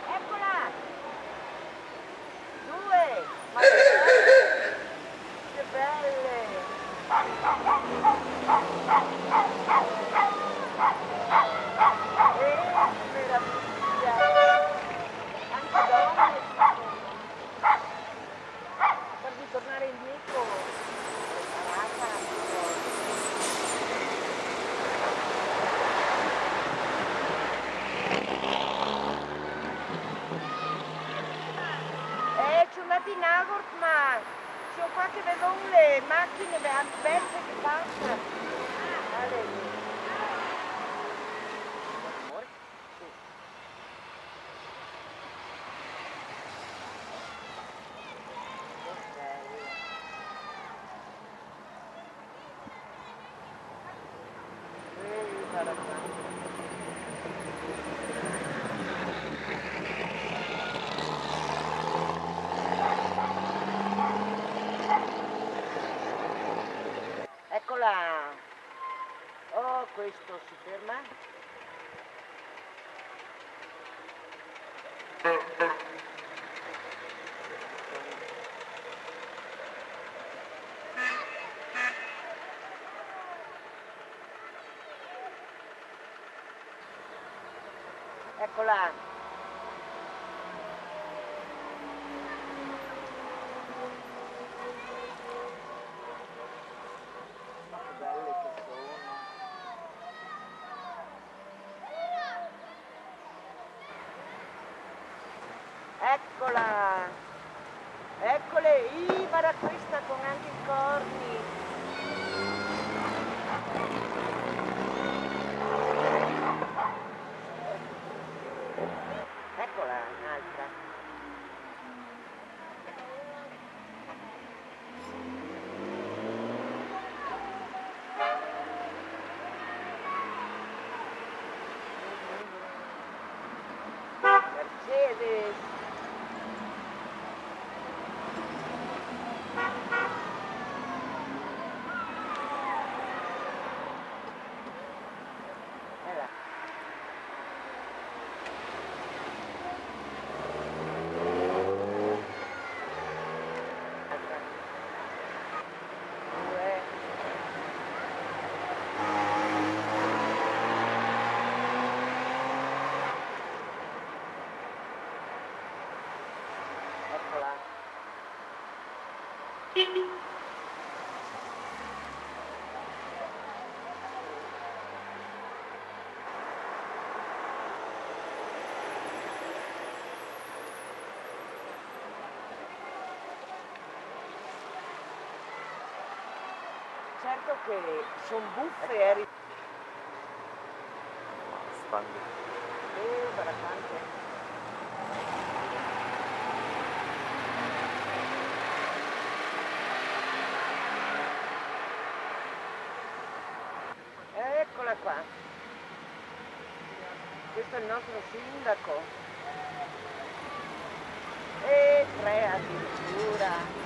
Eccola! Due! Ma che belle! Meraviglia! Anche donne per ritornare indietro. Sono andata in Agort, ma sono qua che vedo le macchine belle che passano. Alleluia. Amore? Sì. Che bello. Guarda qua. Eccola! Oh, questo si ferma? Eccola! Ma che belle che sono! Eccola! Eccole! Guarda questa con anche i corni! Eccola, un'altra! Mercedes! Eccola. Certo che sono buffe, Stando. veramente. Eccola qua. Questo è il nostro sindaco. E tre addirittura.